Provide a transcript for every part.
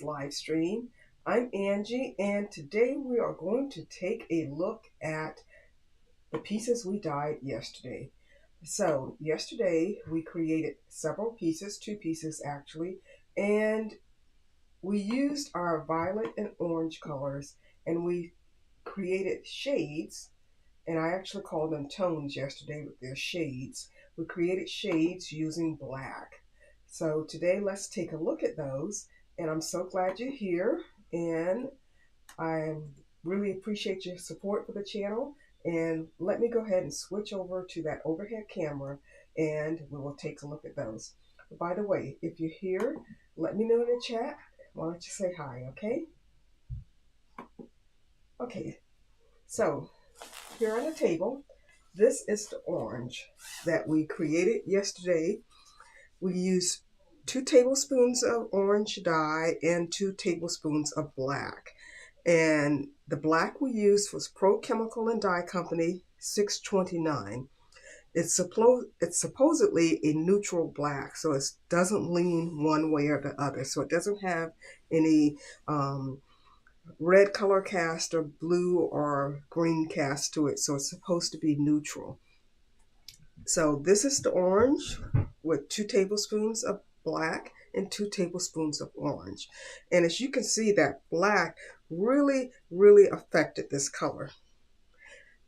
live stream. I'm Angie, and today we are going to take a look at the pieces we dyed yesterday. So, yesterday we created several pieces, two pieces actually, and we used our violet and orange colors and we created shades, and I actually called them tones yesterday with their shades. We created shades using black. So today let's take a look at those, and I'm so glad you're here, and I really appreciate your support for the channel. And let me go ahead and switch over to that overhead camera and we will take a look at those. By the way, if you're here, let me know in the chat. Why don't you say hi, okay? Okay, so here on the table, this is the orange that we created yesterday. We used 2 tablespoons of orange dye and 2 tablespoons of black. And the black we used was Pro Chemical and Dye Company 629. It's supposedly a neutral black, so it doesn't lean one way or the other. So it doesn't have any red color cast or blue or green cast to it. So it's supposed to be neutral. So this is the orange with 2 tablespoons of black and 2 tablespoons of orange. And as you can see, that black really affected this color.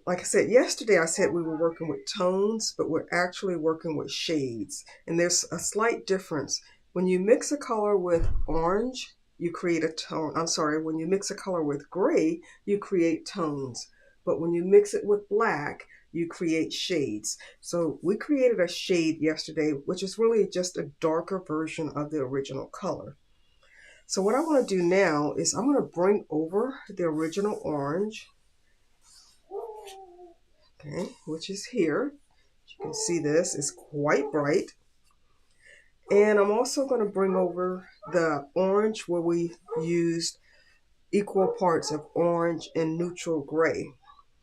Like I said yesterday, I said we were working with tones, but we're actually working with shades. And there's a slight difference. When you mix a color with orange, you create a tone. I'm sorry, when you mix a color with gray, you create tones. But when you mix it with black, you create shades. So we created a shade yesterday, which is really just a darker version of the original color. So what I want to do now is I'm going to bring over the original orange, okay, which is here. You can see this is quite bright. And I'm also going to bring over the orange where we used equal parts of orange and neutral gray.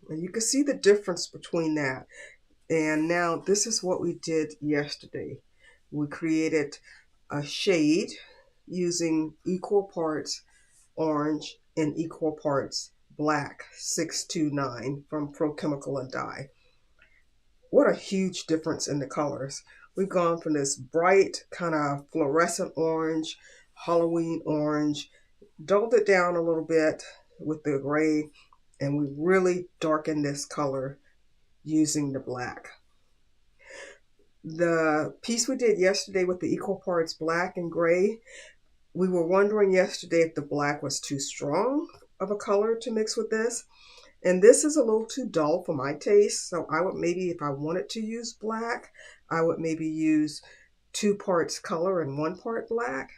And you can see the difference between that. And now this is what we did yesterday. We created a shade using equal parts orange and equal parts black 629 from Pro Chemical and Dye. What a huge difference in the colors. We've gone from this bright kind of fluorescent orange, Halloween orange, dulled it down a little bit with the gray, and we really darkened this color using the black. The piece we did yesterday with the equal parts black and gray, we were wondering yesterday if the black was too strong of a color to mix with this. And this is a little too dull for my taste. So I would maybe, if I wanted to use black, I would maybe use 2 parts color and 1 part black,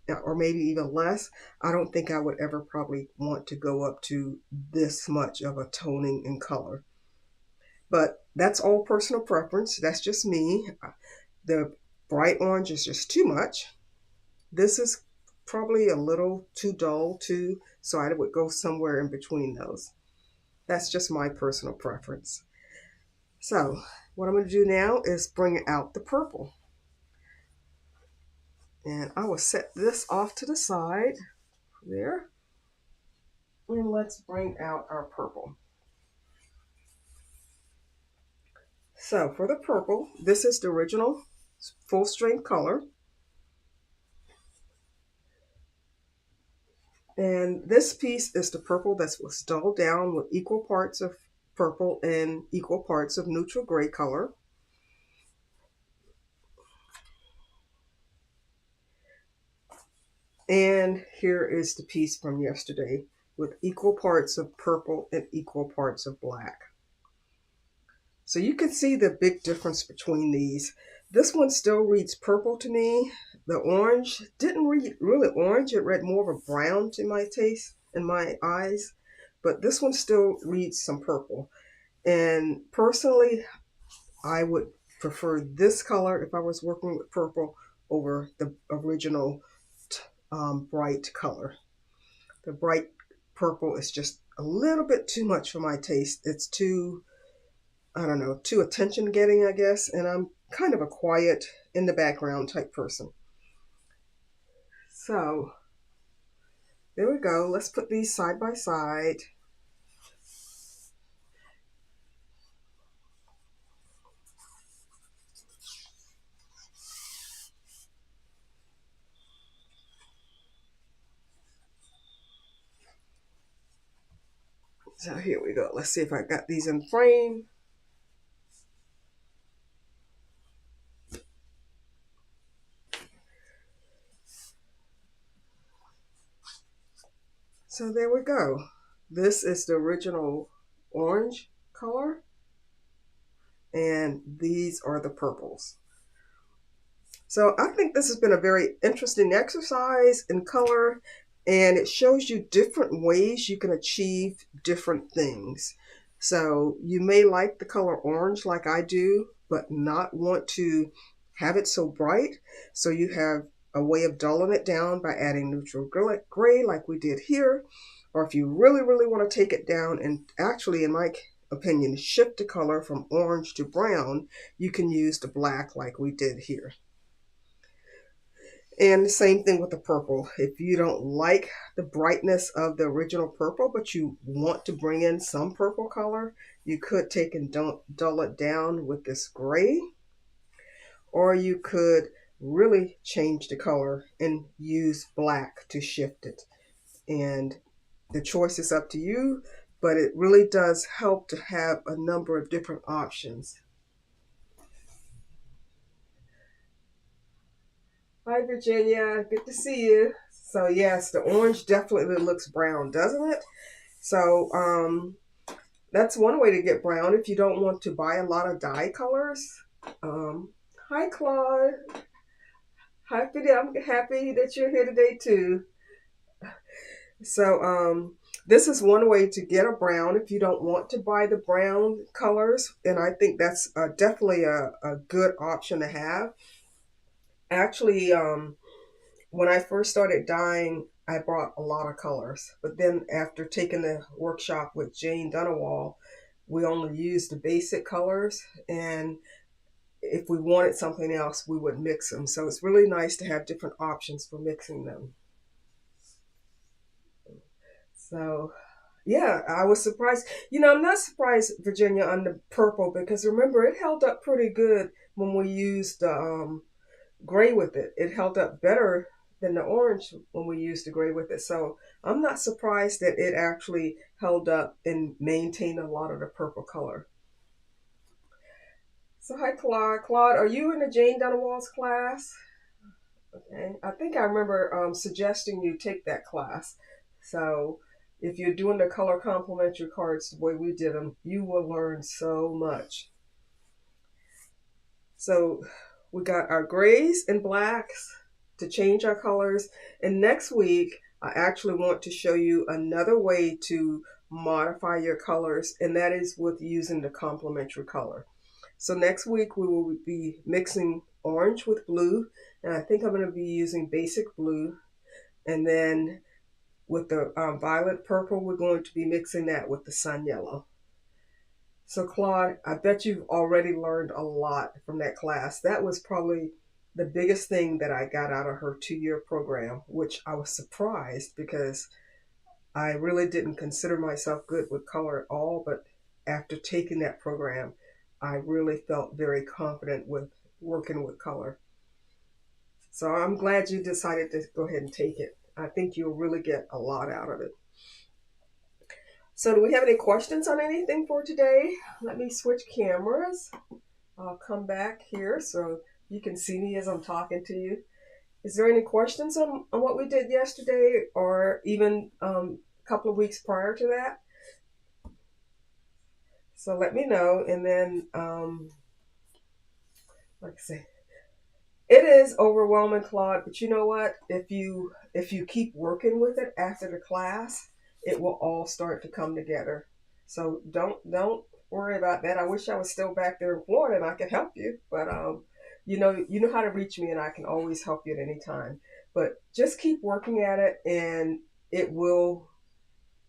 or maybe even less. I don't think I would ever probably want to go up to this much of a toning in color. But that's all personal preference. That's just me. The bright orange is just too much. This is probably a little too dull too, so I would go somewhere in between those. That's just my personal preference. So what I'm going to do now is bring out the purple. And I will set this off to the side there. And let's bring out our purple. So for the purple, this is the original full strength color. And this piece is the purple that was dulled down with equal parts of purple and equal parts of neutral gray color. And here is the piece from yesterday with equal parts of purple and equal parts of black. So you can see the big difference between these. This one still reads purple to me. The orange didn't read really orange. It read more of a brown to my taste in my eyes. But this one still reads some purple. And personally, I would prefer this color if I was working with purple over the original bright color. The bright purple is just a little bit too much for my taste. It's too, I don't know, too attention getting, I guess. And I'm kind of a quiet in the background type person. So there we go. Let's put these side by side. So here we go. Let's see if I got these in frame. So there we go. This is the original orange color, and these are the purples. So I think this has been a very interesting exercise in color, and it shows you different ways you can achieve different things. So you may like the color orange like I do, but not want to have it so bright. So you have a way of dulling it down by adding neutral gray like we did here. Or if you really, really want to take it down and actually, in my opinion, shift the color from orange to brown, you can use the black like we did here. And the same thing with the purple. If you don't like the brightness of the original purple, but you want to bring in some purple color, you could take and dull it down with this gray, or you could really change the color and use black to shift it. And the choice is up to you, but it really does help to have a number of different options. Hi, Virginia. Good to see you. So yes, the orange definitely looks brown, doesn't it? So that's one way to get brown if you don't want to buy a lot of dye colors. Hi, Claude. Hi, Fidel. I'm happy that you're here today too. So this is one way to get a brown if you don't want to buy the brown colors, and I think that's definitely a good option to have. Actually, when I first started dyeing, I brought a lot of colors. But then after taking the workshop with Jane Dunawall, we only used the basic colors. And if we wanted something else, we would mix them. So it's really nice to have different options for mixing them. So yeah, I was surprised. I'm not surprised, Virginia, on the purple, because remember, it held up pretty good when we used the gray with it. It held up better than the orange when we used the gray with it. So I'm not surprised that it actually held up and maintained a lot of the purple color. So hi, Claude. Claude, are you in the Jane Dunawall's class? Okay. I think I remember suggesting you take that class. So if you're doing the color complementary cards the way we did them, you will learn so much. So we got our grays and blacks to change our colors. And next week, I actually want to show you another way to modify your colors, and that is with using the complementary color. So next week, we will be mixing orange with blue, and I think I'm going to be using basic blue. And then with the violet purple, we're going to be mixing that with the sun yellow. So Claude, I bet you've already learned a lot from that class. That was probably the biggest thing that I got out of her 2-year program, which I was surprised because I really didn't consider myself good with color at all. But after taking that program, I really felt very confident with working with color. So I'm glad you decided to go ahead and take it. I think you'll really get a lot out of it. So do we have any questions on anything for today? Let me switch cameras. I'll come back here so you can see me as I'm talking to you. Is there any questions on what we did yesterday or even a couple of weeks prior to that? So let me know. And then, like I say, it is overwhelming, Claude, but you know what? If you keep working with it after the class, it will all start to come together. So don't worry about that. I wish I was still back there in Florida and I could help you, but you know how to reach me, and I can always help you at any time. But just keep working at it, and it will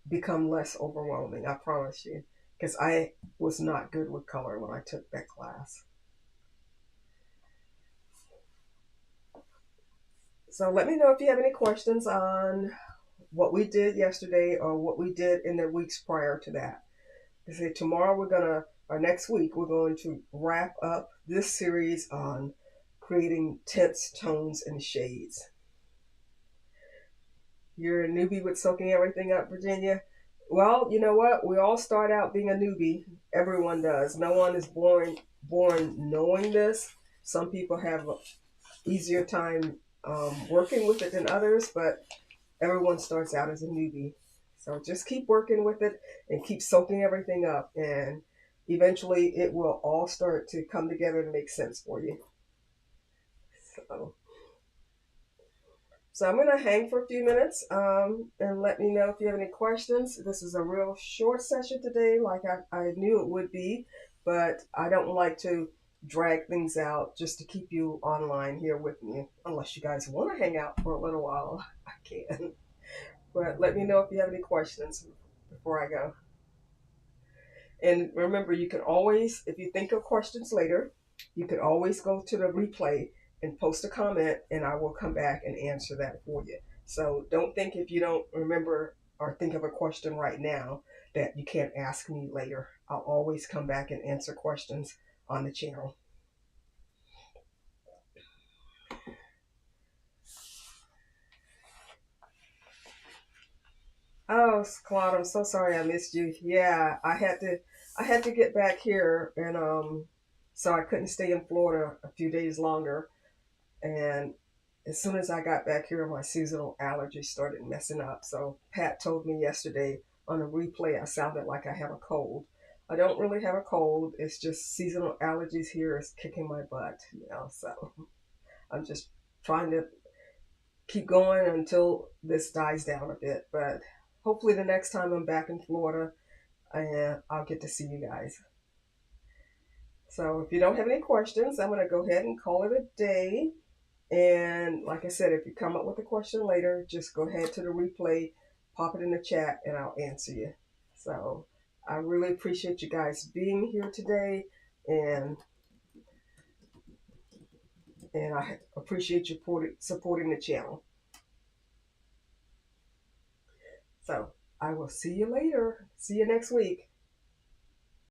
become less overwhelming. I promise you, because I was not good with color when I took that class. So let me know if you have any questions on what we did yesterday or what we did in the weeks prior to that. I say tomorrow or next week, we're going to wrap up this series on creating tints, tones, and shades. You're a newbie with soaking everything up, Virginia? Well, you know what? We all start out being a newbie. Everyone does. No one is born knowing this. Some people have an easier time working with it than others, but everyone starts out as a newbie. So just keep working with it and keep soaking everything up, and eventually it will all start to come together and make sense for you. So, so I'm going to hang for a few minutes and let me know if you have any questions. This is a real short session today, like I knew it would be, but I don't like to drag things out just to keep you online here with me. Unless you guys want to hang out for a little while, I can. But let me know if you have any questions before I go. And remember, you can always, if you think of questions later, you can always go to the replay and post a comment, and I will come back and answer that for you. So don't think if you don't remember or think of a question right now that you can't ask me later. I'll always come back and answer questions on the channel. Oh, Claude, I'm so sorry I missed you. Yeah, I had to get back here, and so I couldn't stay in Florida a few days longer. And as soon as I got back here, my seasonal allergies started messing up. So Pat told me yesterday on a replay I sounded like I have a cold. I don't really have a cold. It's just seasonal allergies here is kicking my butt, So I'm just trying to keep going until this dies down a bit. But hopefully the next time I'm back in Florida, I'll get to see you guys. So if you don't have any questions, I'm going to go ahead and call it a day. And like I said, if you come up with a question later, just go ahead to the replay, pop it in the chat, and I'll answer you. So I really appreciate you guys being here today, and I appreciate you supporting the channel. So I will see you later. See you next week.